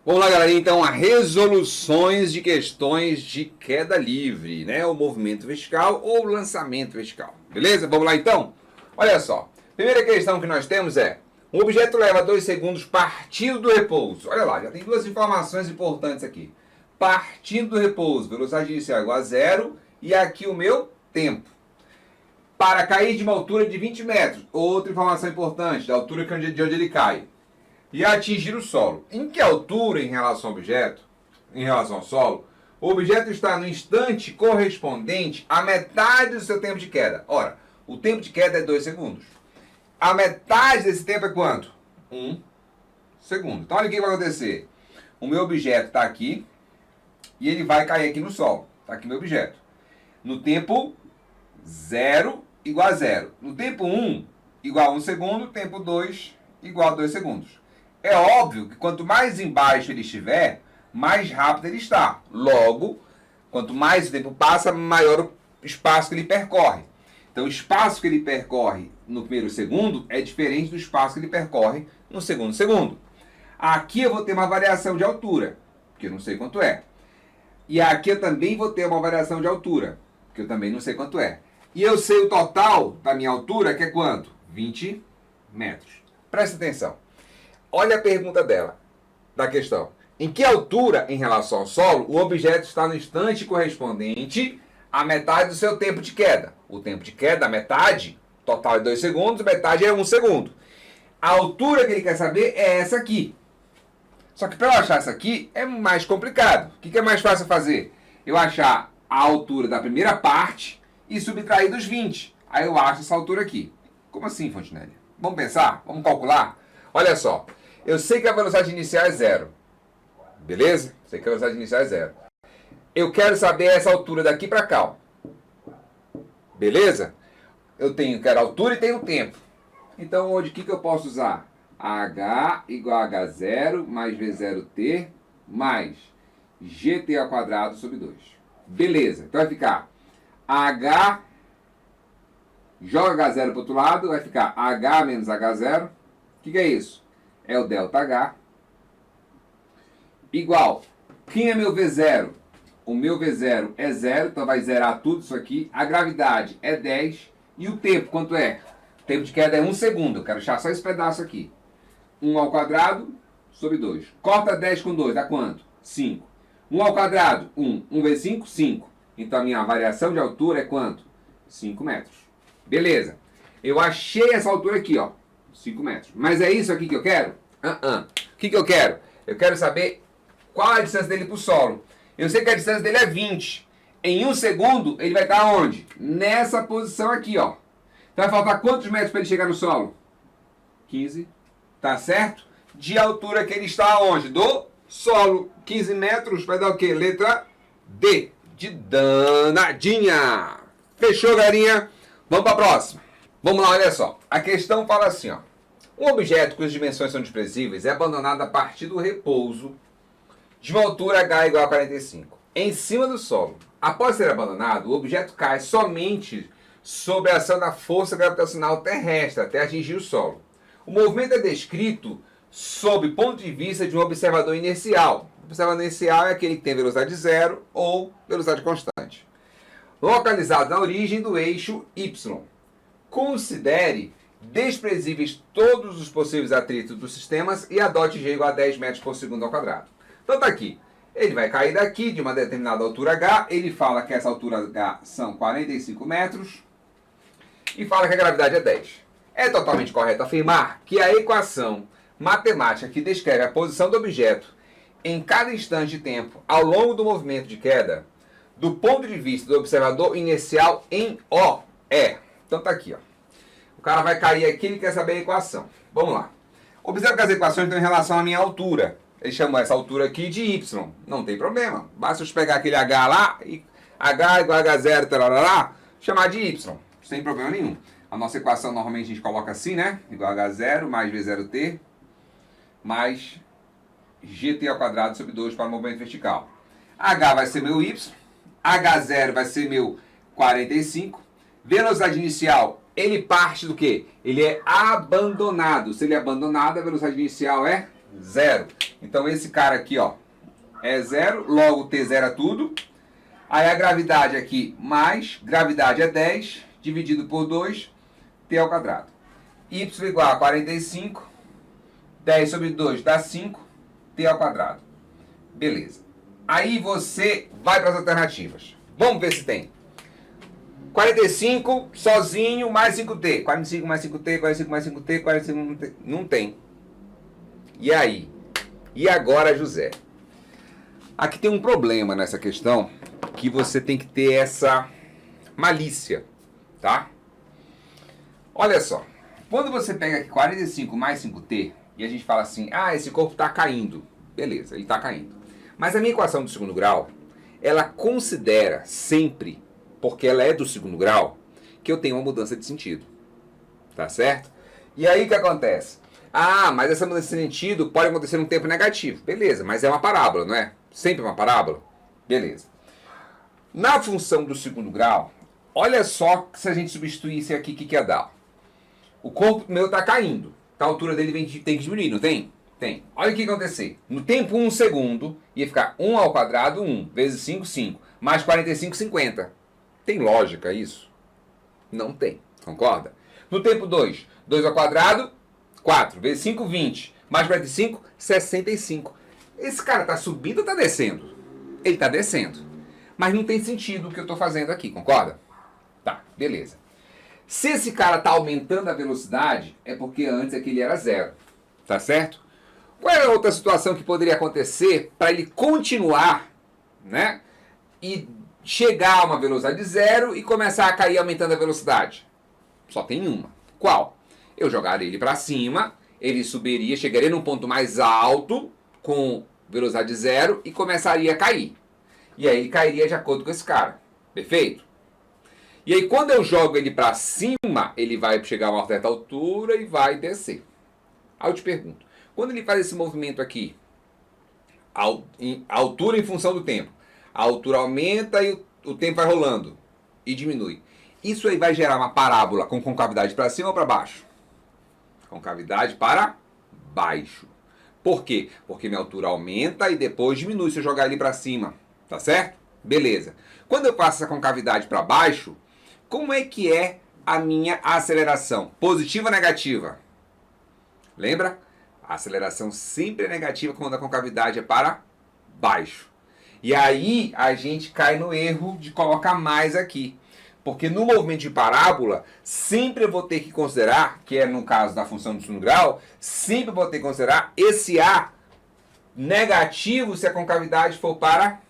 Vamos lá, galera, então, a resoluções de questões de queda livre, né? O movimento vertical ou lançamento vertical. Beleza? Vamos lá, então? Olha só. Primeira questão que nós temos é: um objeto leva 2 segundos partindo do repouso. Olha lá, já tem duas informações importantes aqui. Partindo do repouso, velocidade inicial igual a zero, e aqui o meu tempo. Para cair de uma altura de 20 metros. Outra informação importante, da altura de onde ele cai. E atingir o solo. Em que altura em relação ao objeto, em relação ao solo, o objeto está no instante correspondente à metade do seu tempo de queda? Ora, o tempo de queda é 2 segundos. A metade desse tempo é quanto? 1 segundo. Então olha o que vai acontecer. O meu objeto está aqui e ele vai cair aqui no solo. Está aqui meu objeto. No tempo 0 igual a 0. No tempo 1 igual a 1 segundo. Tempo 2 igual a 2 segundos. É óbvio que quanto mais embaixo ele estiver, mais rápido ele está. Logo, quanto mais o tempo passa, maior o espaço que ele percorre. Então, o espaço que ele percorre no primeiro segundo é diferente do espaço que ele percorre no segundo segundo. Aqui eu vou ter uma variação de altura, que eu não sei quanto é. E aqui eu também vou ter uma variação de altura, que eu também não sei quanto é. E eu sei o total da minha altura, que é quanto? 20 metros. Presta atenção. Olha a pergunta dela, da questão. Em que altura, em relação ao solo, o objeto está no instante correspondente à metade do seu tempo de queda? O tempo de queda, a metade, total é 2 segundos, metade é 1 segundo. A altura que ele quer saber é essa aqui. Só que para eu achar essa aqui é mais complicado. O que é mais fácil fazer? Eu achar a altura da primeira parte e subtrair dos 20. Aí eu acho essa altura aqui. Como assim, Fontenelle? Vamos pensar? Vamos calcular? Olha só. Eu sei que a velocidade inicial é 0. Beleza? Sei que a velocidade inicial é 0. Eu quero saber essa altura daqui para cá. Ó. Beleza? Quero a altura e tenho o tempo. Então, hoje, o que eu posso usar? H igual a H0 mais V0T mais GT ao quadrado sobre 2. Beleza. Então, vai ficar H... Joga H0 para o outro lado, vai ficar H menos H0. O que é isso? É o ΔH, igual, quem é meu V0? O meu V0 é 0, então vai zerar tudo isso aqui. A gravidade é 10. E o tempo, quanto é? O tempo de queda é 1 segundo. Eu quero achar só esse pedaço aqui. 1 ao quadrado sobre 2. Corta 10 com 2, dá quanto? 5. 1 ao quadrado, 1. 1 vezes 5, 5. Então a minha variação de altura é quanto? 5 metros. Beleza. Eu achei essa altura aqui, ó. 5 metros. Mas é isso aqui que eu quero? O que eu quero? Eu quero saber qual a distância dele para o solo. Eu sei que a distância dele é 20. Em 1 segundo, ele vai estar onde? Nessa posição aqui, ó. Então vai faltar quantos metros para ele chegar no solo? 15. Tá certo? De altura que ele está onde? Do solo. 15 metros vai dar o quê? Letra D. De danadinha. Fechou, galerinha? Vamos para a próxima. Vamos lá, olha só. A questão fala assim, ó. Um objeto cujas dimensões são desprezíveis é abandonado a partir do repouso de uma altura h igual a 45, em cima do solo. Após ser abandonado, o objeto cai somente sob a ação da força gravitacional terrestre até atingir o solo. O movimento é descrito sob o ponto de vista de um observador inercial. O observador inercial é aquele que tem velocidade zero ou velocidade constante. Localizado na origem do eixo Y. Considere desprezíveis todos os possíveis atritos dos sistemas e adote g igual a 10 metros por segundo ao quadrado. Então tá aqui. Ele vai cair daqui de uma determinada altura h. Ele fala que essa altura h são 45 metros. E fala que a gravidade é 10. É totalmente correto afirmar que a equação matemática que descreve a posição do objeto em cada instante de tempo ao longo do movimento de queda, do ponto de vista do observador inicial em O, é. Então tá aqui, ó. O cara vai cair aqui, ele quer saber a equação. Vamos lá. Observe que as equações estão em relação à minha altura. Ele chamou essa altura aqui de Y. Não tem problema. Basta eu pegar aquele H lá, e H igual a H0, tarará, chamar de Y. Sem problema nenhum. A nossa equação normalmente a gente coloca assim, né? Igual a H0 mais V0T mais GT ao quadrado sobre 2 para o movimento vertical. H vai ser meu Y. H0 vai ser meu 45. Velocidade inicial, ele parte do quê? Ele é abandonado. Se ele é abandonado, a velocidade inicial é 0. Então esse cara aqui, ó, é zero, logo T zera tudo. Aí a gravidade aqui, mais, gravidade é 10, dividido por 2, T ao quadrado. Y igual a 45, 10 sobre 2 dá 5, T ao quadrado. Beleza. Aí você vai para as alternativas. Vamos ver se tem. 45 sozinho mais 5T. 45 mais 5T, 45 mais 5T, 45 não tem. E aí? E agora, José? Aqui tem um problema nessa questão, que você tem que ter essa malícia, tá? Olha só, quando você pega aqui 45 mais 5T, e a gente fala assim, ah, esse corpo está caindo. Beleza, ele está caindo. Mas a minha equação do segundo grau, ela considera sempre, porque ela é do segundo grau, que eu tenho uma mudança de sentido. Tá certo? E aí o que acontece? Ah, mas essa mudança de sentido pode acontecer num tempo negativo. Beleza, mas é uma parábola, não é? Sempre uma parábola? Beleza. Na função do segundo grau, olha só se a gente substituísse aqui, o que ia dar? O corpo meu está caindo. Então a altura dele tem que diminuir, não tem? Tem. Olha o que ia acontecer. No tempo 1 segundo, ia ficar 1 ao quadrado, 1, vezes 5, 5. Mais 45, 50. Tem lógica isso? Não tem. Concorda? No tempo 2, 2 ao quadrado, 4, vezes 5, 20. Mais 45, 65. Esse cara está subindo ou está descendo? Ele está descendo. Mas não tem sentido o que eu estou fazendo aqui, concorda? Tá, beleza. Se esse cara está aumentando a velocidade, é porque antes aquele era zero. Tá certo? Qual é a outra situação que poderia acontecer para ele continuar, né? E chegar a uma velocidade de zero e começar a cair aumentando a velocidade? Só tem uma. Qual? Eu jogaria ele para cima, ele subiria, chegaria num ponto mais alto, com velocidade zero, e começaria a cair. E aí ele cairia de acordo com esse cara. Perfeito? E aí quando eu jogo ele para cima, ele vai chegar a uma certa altura e vai descer. Aí eu te pergunto, quando ele faz esse movimento aqui, a altura em função do tempo, a altura aumenta e o tempo vai rolando e diminui. Isso aí vai gerar uma parábola com concavidade para cima ou para baixo? Concavidade para baixo. Por quê? Porque minha altura aumenta e depois diminui se eu jogar ele para cima. Tá certo? Beleza. Quando eu passo essa concavidade para baixo, como é que é a minha aceleração? Positiva ou negativa? Lembra? A aceleração sempre é negativa quando a concavidade é para baixo. E aí a gente cai no erro de colocar mais aqui. Porque no movimento de parábola, sempre eu vou ter que considerar, que é no caso da função do segundo grau, sempre eu vou ter que considerar esse A negativo se a concavidade for para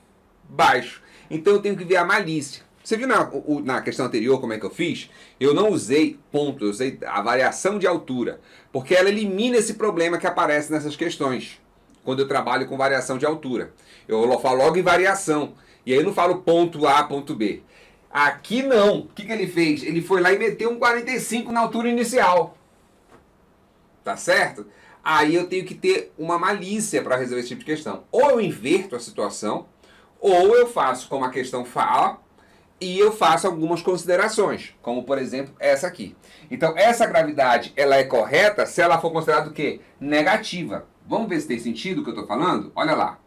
baixo. Então eu tenho que ver a malícia. Você viu na questão anterior como é que eu fiz? Eu não usei ponto, eu usei a variação de altura. Porque ela elimina esse problema que aparece nessas questões. Quando eu trabalho com variação de altura. Eu falo logo em variação. E aí eu não falo ponto A, ponto B. Aqui não. O que ele fez? Ele foi lá e meteu um 45 na altura inicial. Tá certo? Aí eu tenho que ter uma malícia para resolver esse tipo de questão. Ou eu inverto a situação, ou eu faço como a questão fala, e eu faço algumas considerações, como por exemplo essa aqui. Então essa gravidade ela é correta se ela for considerada o quê? Negativa. Vamos ver se tem sentido o que eu estou falando? Olha lá.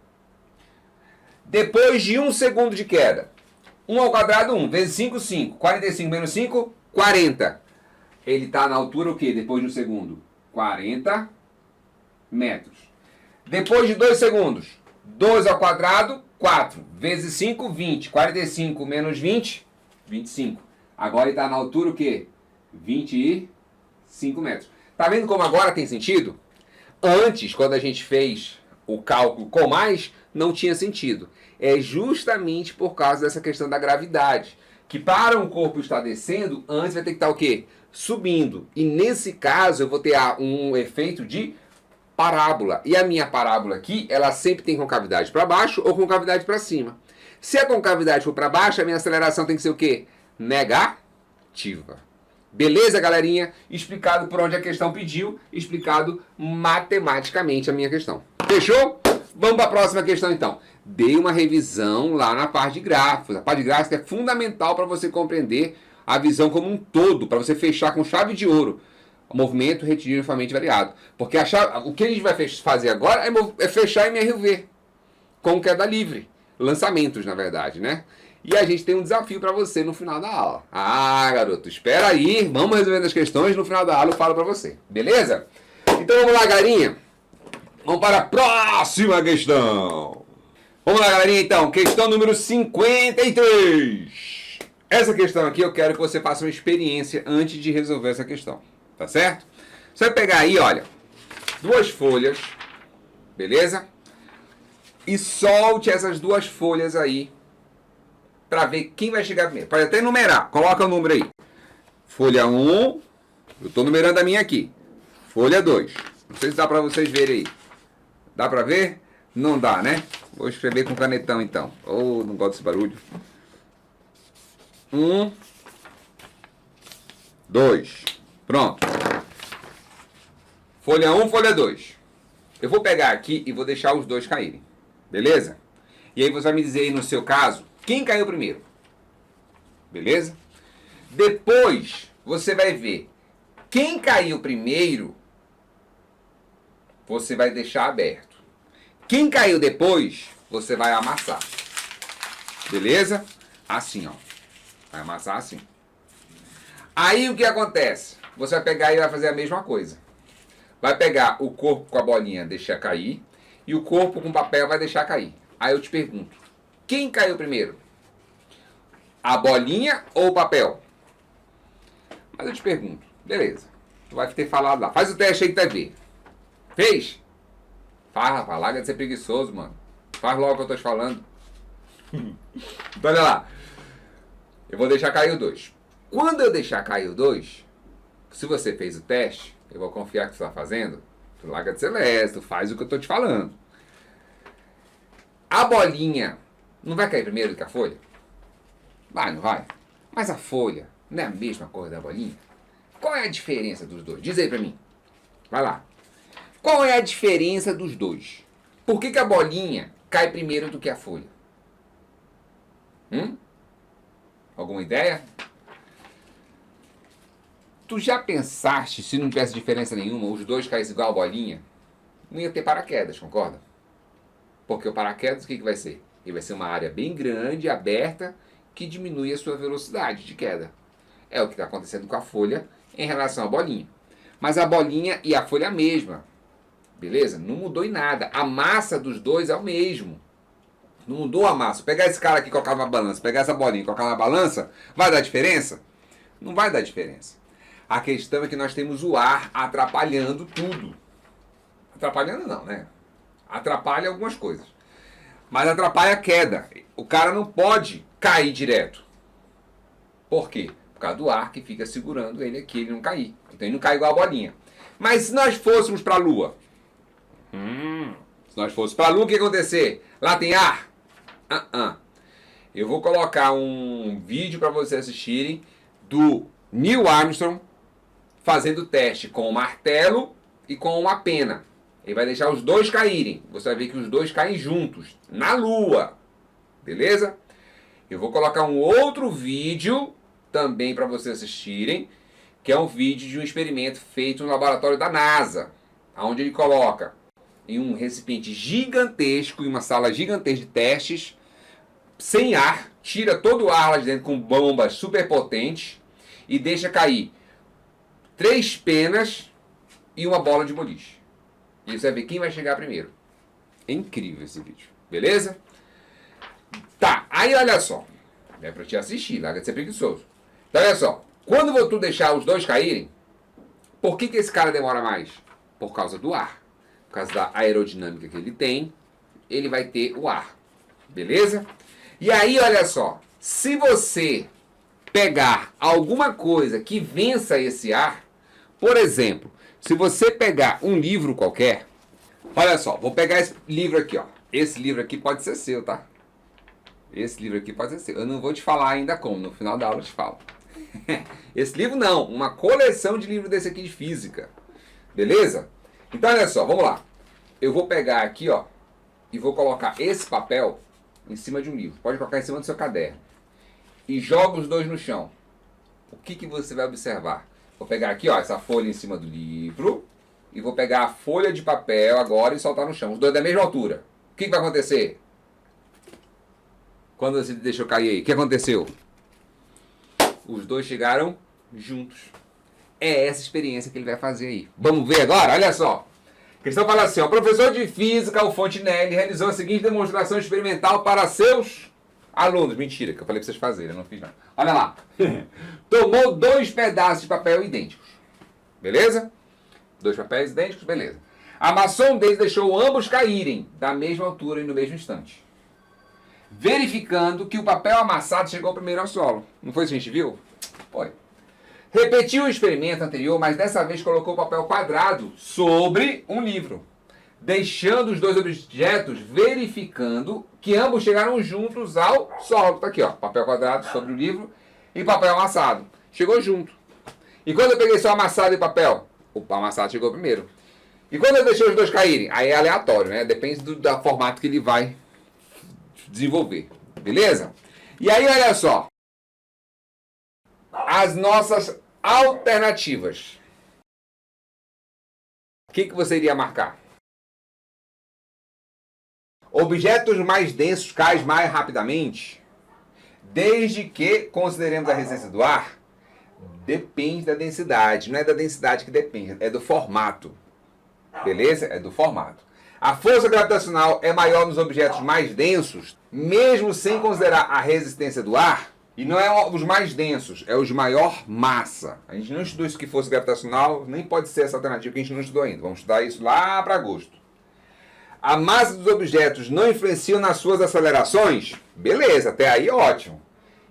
Depois de 1 segundo de queda, 1 ao quadrado 1, vezes 5, 5. 45 menos 5, 40. Ele está na altura o quê? Depois de 1 segundo? 40 metros. Depois de 2 segundos, 2 ao quadrado, 4. Vezes 5, 20. 45 menos 20, 25. Agora ele está na altura o quê? 25 metros. Tá vendo como agora tem sentido? Antes, quando a gente fez o cálculo com mais, não tinha sentido. É justamente por causa dessa questão da gravidade. Que para um corpo estar descendo, antes vai ter que estar o quê? Subindo. E nesse caso eu vou ter um efeito de parábola. E a minha parábola aqui, ela sempre tem concavidade para baixo ou concavidade para cima. Se a concavidade for para baixo, a minha aceleração tem que ser o quê? Negativa. Beleza, galerinha? Explicado por onde a questão pediu, explicado matematicamente a minha questão. Fechou? Vamos para a próxima questão, então. Dei uma revisão lá na parte de gráficos. A parte de gráficos é fundamental para você compreender a visão como um todo, para você fechar com chave de ouro O movimento retilíneo uniformemente variado. Porque o que a gente vai fazer agora é fechar MRV com queda livre. Lançamentos, na verdade, né? E a gente tem um desafio para você no final da aula. Ah, garoto, espera aí. Vamos resolvendo as questões. No final da aula eu falo para você. Beleza? Então vamos lá, galerinha. Vamos para a próxima questão. Vamos lá, galerinha, então. Questão número 53. Essa questão aqui eu quero que você faça uma experiência antes de resolver essa questão. Tá certo? Você vai pegar aí, olha, 2 folhas. Beleza? E solte essas 2 folhas aí para ver quem vai chegar primeiro. Pode até numerar. Coloca o número aí. Folha 1. Eu estou numerando a minha aqui. Folha 2. Não sei se dá para vocês verem aí. Dá para ver? Não dá, né? Vou escrever com canetão então. Oh, não gosto desse barulho. 1, 2. Pronto. Folha 1, folha 2. Eu vou pegar aqui e vou deixar os 2 caírem. Beleza? E aí você vai me dizer aí no seu caso, quem caiu primeiro. Beleza? Depois, você vai ver quem caiu primeiro, você vai deixar aberto. Quem caiu depois, você vai amassar. Beleza? Assim, ó. Vai amassar assim. Aí o que acontece? Você vai pegar e vai fazer a mesma coisa. Vai pegar o corpo com a bolinha, deixar cair. E o corpo com papel vai deixar cair. Aí eu te pergunto, quem caiu primeiro? A bolinha ou o papel? Mas eu te pergunto, beleza. Tu vai ter falado lá. Faz o teste aí que tu vai ver. Fez? Faz, rapaz. Larga de ser preguiçoso, mano. Faz logo o que eu tô te falando. Então olha lá. Eu vou deixar cair o 2. Quando eu deixar cair o 2, se você fez o teste, eu vou confiar que você está fazendo, tu larga de ser leso, tu faz o que eu tô te falando. A bolinha não vai cair primeiro do que a folha? Vai, não vai? Mas a folha não é a mesma cor da bolinha? Qual é a diferença dos dois? Diz aí pra mim. Vai lá. Qual é a diferença dos dois? Por que a bolinha cai primeiro do que a folha? Alguma ideia? Tu já pensaste, se não tivesse diferença nenhuma, os dois caíssem igual a bolinha? Não ia ter paraquedas, concorda? Porque o paraquedas, o que vai ser? Ele vai ser uma área bem grande, aberta, que diminui a sua velocidade de queda. É o que está acontecendo com a folha em relação à bolinha. Mas a bolinha e a folha é a mesma. Beleza? Não mudou em nada. A massa dos dois é o mesmo. Não mudou a massa. Pegar esse cara aqui e colocar na balança, pegar essa bolinha e colocar na balança, vai dar diferença? Não vai dar diferença. A questão é que nós temos o ar atrapalhando tudo. Atrapalhando não, né? Atrapalha algumas coisas. Mas atrapalha a queda. O cara não pode cair direto. Por quê? Por causa do ar que fica segurando ele aqui, ele não cair. Então ele não cai igual a bolinha. Mas se nós fôssemos para a Lua? Se nós fôssemos para a Lua, o que ia acontecer? Lá tem ar? Eu vou colocar um vídeo para vocês assistirem do Neil Armstrong fazendo o teste com o martelo e com uma pena. Ele vai deixar os dois caírem. Você vai ver que os dois caem juntos, na Lua. Beleza? Eu vou colocar um outro vídeo também para vocês assistirem, que é um vídeo de um experimento feito no laboratório da NASA, onde ele coloca em um recipiente gigantesco, em uma sala gigantesca de testes, sem ar, tira todo o ar lá de dentro com bombas super potentes e deixa cair 3 penas e uma bola de boliche. E você vai ver quem vai chegar primeiro. É incrível esse vídeo. Beleza? Tá, aí olha só. É pra te assistir, larga de ser preguiçoso. Então olha só. Quando tu deixar os dois caírem, por que esse cara demora mais? Por causa do ar. Por causa da aerodinâmica que ele tem, ele vai ter o ar. Beleza? E aí olha só. Se você pegar alguma coisa que vença esse ar, por exemplo, se você pegar um livro qualquer, olha só, vou pegar esse livro aqui, ó. Esse livro aqui pode ser seu, tá? Esse livro aqui pode ser seu. Eu não vou te falar ainda como, no final da aula eu te falo. Esse livro não, uma coleção de livros desse aqui de física. Beleza? Então olha só, vamos lá. Eu vou pegar aqui, ó, e vou colocar esse papel em cima de um livro. Pode colocar em cima do seu caderno. E joga os dois no chão. O que você vai observar? Vou pegar aqui, ó, essa folha em cima do livro. E vou pegar a folha de papel agora e soltar no chão. Os dois da mesma altura. O que vai acontecer? Quando você deixou cair aí, o que aconteceu? Os dois chegaram juntos. É essa experiência que ele vai fazer aí. Vamos ver agora? Olha só. A questão fala assim, ó, o professor de física, o Fontenelle, realizou a seguinte demonstração experimental para seus alunos. Mentira, que eu falei para vocês fazerem, eu não fiz nada. Olha lá. Tomou 2 pedaços de papel idênticos. Beleza? 2 papéis idênticos, beleza. Amassou um deles e deixou ambos caírem da mesma altura e no mesmo instante. Verificando que o papel amassado chegou primeiro ao solo. Não foi isso que a gente viu? Foi. Repetiu o experimento anterior, mas dessa vez colocou o papel quadrado sobre um livro, deixando os dois objetos verificando que ambos chegaram juntos ao solo. Tá aqui, ó, papel quadrado sobre o livro e papel amassado. Chegou junto. E quando eu peguei só amassado e papel, o amassado chegou primeiro. E quando eu deixei os dois caírem, aí é aleatório, né? Depende do formato que ele vai desenvolver. Beleza? E aí, olha só. As nossas alternativas. O que você iria marcar? Objetos mais densos caem mais rapidamente, desde que consideremos a resistência do ar. Depende da densidade. Não é da densidade que depende, é do formato. Beleza? É do formato. A força gravitacional é maior nos objetos mais densos, mesmo sem considerar a resistência do ar. E não é os mais densos, é os de maior massa. A gente não estudou isso que força gravitacional, nem pode ser essa alternativa que a gente não estudou ainda. Vamos estudar isso lá para agosto. A massa dos objetos não influencia nas suas acelerações? Beleza, até aí ótimo.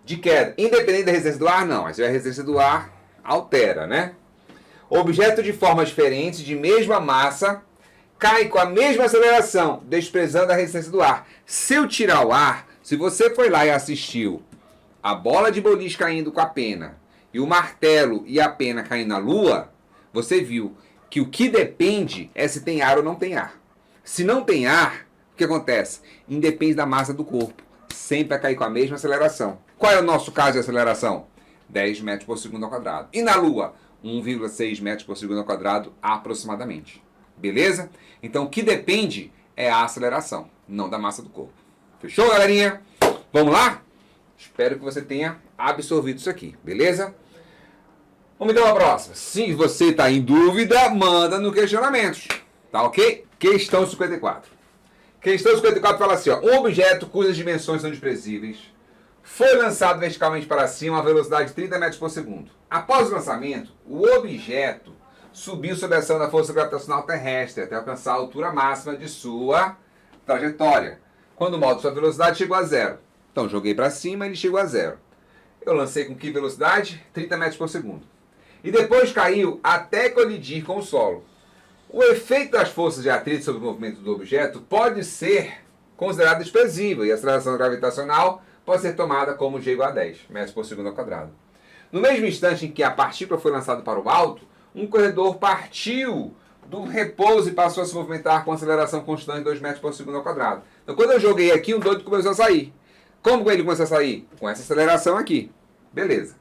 De queda, independente da resistência do ar, não. Mas a resistência do ar altera, né? Objeto de formas diferentes, de mesma massa, cai com a mesma aceleração, desprezando a resistência do ar. Se eu tirar o ar, se você foi lá e assistiu a bola de boliche caindo com a pena e o martelo e a pena caindo na lua, você viu que o que depende é se tem ar ou não tem ar. Se não tem ar, o que acontece? Independe da massa do corpo. Sempre vai cair com a mesma aceleração. Qual é o nosso caso de aceleração? 10 metros por segundo ao quadrado. E na Lua? 1,6 metros por segundo ao quadrado aproximadamente. Beleza? Então o que depende é a aceleração, não da massa do corpo. Fechou, galerinha? Vamos lá? Espero que você tenha absorvido isso aqui, beleza? Vamos então para a próxima. Se você está em dúvida, manda no questionamentos. Tá ok? Questão 54. Questão 54 fala assim, ó, um objeto cujas dimensões são desprezíveis foi lançado verticalmente para cima a velocidade de 30 metros por segundo. Após o lançamento, o objeto subiu sob a ação da força gravitacional terrestre até alcançar a altura máxima de sua trajetória, quando o modo de sua velocidade chegou a zero. Então, joguei para cima e ele chegou a zero. Eu lancei com que velocidade? 30 metros por segundo. E depois caiu até colidir com o solo. O efeito das forças de atrito sobre o movimento do objeto pode ser considerado desprezível e a aceleração gravitacional pode ser tomada como G igual a 10 metros por segundo ao quadrado. No mesmo instante em que a partícula foi lançada para o alto, um corredor partiu do repouso e passou a se movimentar com aceleração constante de 2 metros por segundo ao quadrado. Então, quando eu joguei aqui, um doido começou a sair. Como ele começou a sair? Com essa aceleração aqui. Beleza.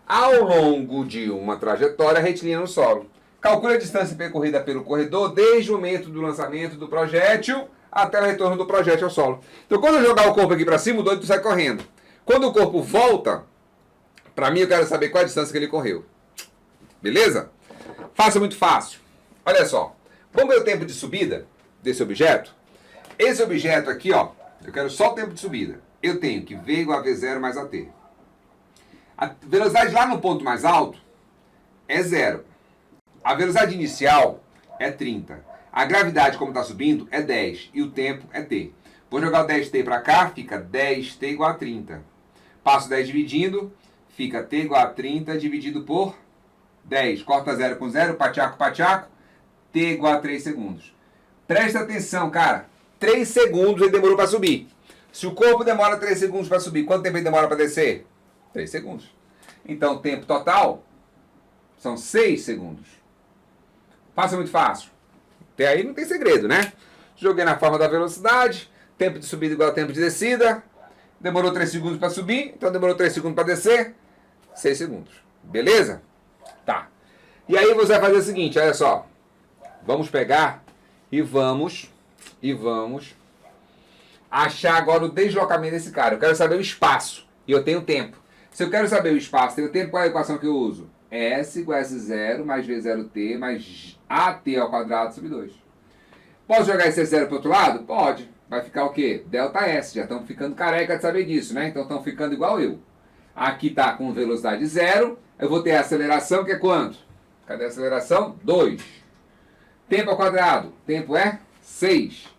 Ao longo de uma trajetória retilínea no solo. Calcule a distância percorrida pelo corredor desde o momento do lançamento do projétil até o retorno do projétil ao solo. Então, quando eu jogar o corpo aqui para cima, o doido sai correndo. Quando o corpo volta, para mim eu quero saber qual a distância que ele correu. Beleza? Faça muito fácil. Olha só. Vamos ver o tempo de subida desse objeto? Esse objeto aqui, ó, eu quero só o tempo de subida. Eu tenho que V igual a V0 mais AT. A velocidade lá no ponto mais alto é 0. A velocidade inicial é 30. A gravidade, como está subindo, é 10. E o tempo é T. Vou jogar o 10T para cá, fica 10T igual a 30. Passo 10 dividindo, fica T igual a 30 dividido por 10. Corta 0 com 0, pateaco, pateaco. T igual a 3 segundos. Presta atenção, cara. 3 segundos ele demorou para subir. Se o corpo demora 3 segundos para subir, quanto tempo ele demora para descer? 3 segundos. Então, o tempo total são 6 segundos. Faça muito fácil. Até aí não tem segredo, né? Joguei na forma da velocidade, tempo de subida igual a tempo de descida. Demorou 3 segundos para subir, então demorou 3 segundos para descer. 6 segundos. Beleza? Tá. E aí você vai fazer o seguinte, olha só. Vamos pegar e vamos achar agora o deslocamento desse cara. Eu quero saber o espaço e eu tenho tempo. Se eu quero saber o espaço e o tempo, qual é a equação que eu uso? S igual a S0 mais V0t mais AT ao quadrado sobre 2. Posso jogar esse S0 para o outro lado? Pode. Vai ficar o quê? Delta S. Já estamos ficando careca de saber disso, né? Então estão ficando igual eu. Aqui está com velocidade 0. Eu vou ter a aceleração, que é quanto? Cadê a aceleração? 2. Tempo ao quadrado. Tempo é 6.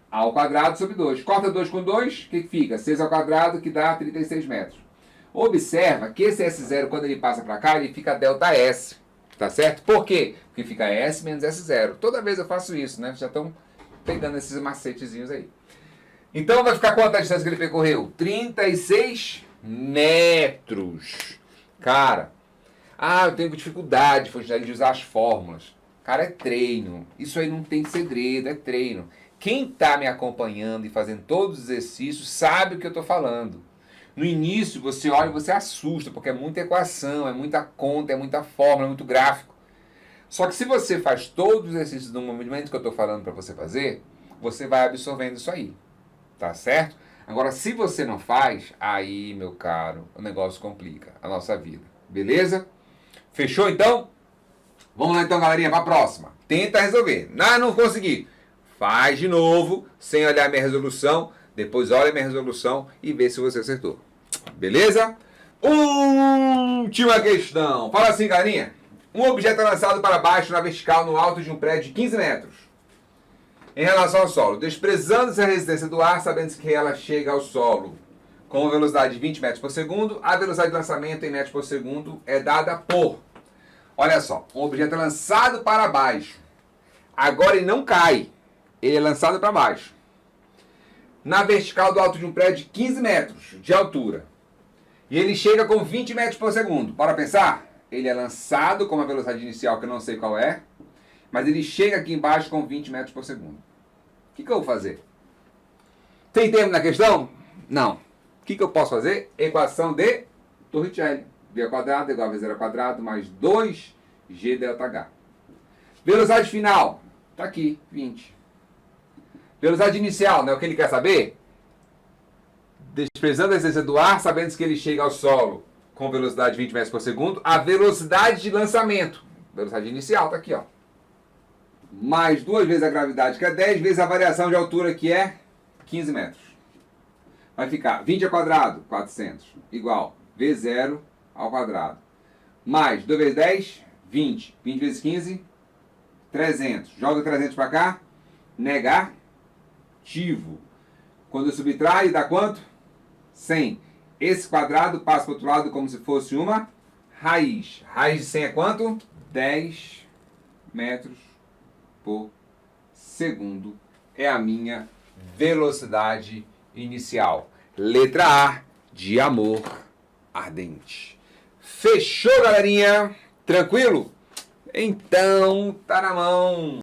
Ao quadrado sobre 2. Corta 2 com 2, o que fica? 6 ao quadrado, que dá 36 metros. Observa que esse S0, quando ele passa para cá, ele fica delta S. Tá certo? Por quê? Porque fica S menos S0. Toda vez eu faço isso, né? Já estão pegando esses macetezinhos aí. Então vai ficar quanto a distância que ele percorreu? 36 metros. Cara, eu tenho dificuldade de usar as fórmulas. Cara, é treino. Isso aí não tem segredo, é treino. Quem está me acompanhando e fazendo todos os exercícios sabe o que eu estou falando. No início você olha e você assusta, porque é muita equação, é muita conta, é muita fórmula, é muito gráfico. Só que se você faz todos os exercícios no momento que eu estou falando para você fazer, você vai absorvendo isso aí. Tá certo? Agora, se você não faz, aí, meu caro, o negócio complica a nossa vida. Beleza? Fechou, então? Vamos lá, então, galerinha, para a próxima. Tenta resolver. Não consegui. Faz de novo, sem olhar minha resolução. Depois olha minha resolução e vê se você acertou. Beleza? Última questão. Fala assim, galerinha. Um objeto é lançado para baixo na vertical no alto de um prédio de 15 metros. Em relação ao solo, desprezando-se a resistência do ar, sabendo que ela chega ao solo com velocidade de 20 metros por segundo, a velocidade de lançamento em metros por segundo é dada por... Olha só, um objeto é lançado para baixo. Agora ele não cai. Ele é lançado para baixo. Na vertical do alto de um prédio de 15 metros de altura. E ele chega com 20 metros por segundo. Bora pensar? Ele é lançado com uma velocidade inicial que eu não sei qual é, mas ele chega aqui embaixo com 20 metros por segundo. O que eu vou fazer? Tem tempo na questão? Não. O que eu posso fazer? Equação de Torricelli. V quadrado igual a V0 quadrado mais 2G delta H. Velocidade final. Está aqui, 20. Velocidade inicial, não é o que ele quer saber? Desprezando a resistência do ar, sabendo que ele chega ao solo com velocidade de 20 metros por segundo, a velocidade de lançamento. Velocidade inicial está aqui, ó. Mais 2 vezes a gravidade, que é 10 vezes a variação de altura, que é 15 metros. Vai ficar 20 ao quadrado, 400, igual V0 ao quadrado. Mais 2 vezes 10, 20. 20 vezes 15, 300. Joga 300 para cá, negativo. Quando eu subtrai, dá quanto? 100. Esse quadrado passa para o outro lado como se fosse uma raiz. Raiz de 100 é quanto? 10 metros por segundo. É a minha velocidade inicial. Letra A de amor ardente. Fechou, galerinha? Tranquilo? Então, tá na mão.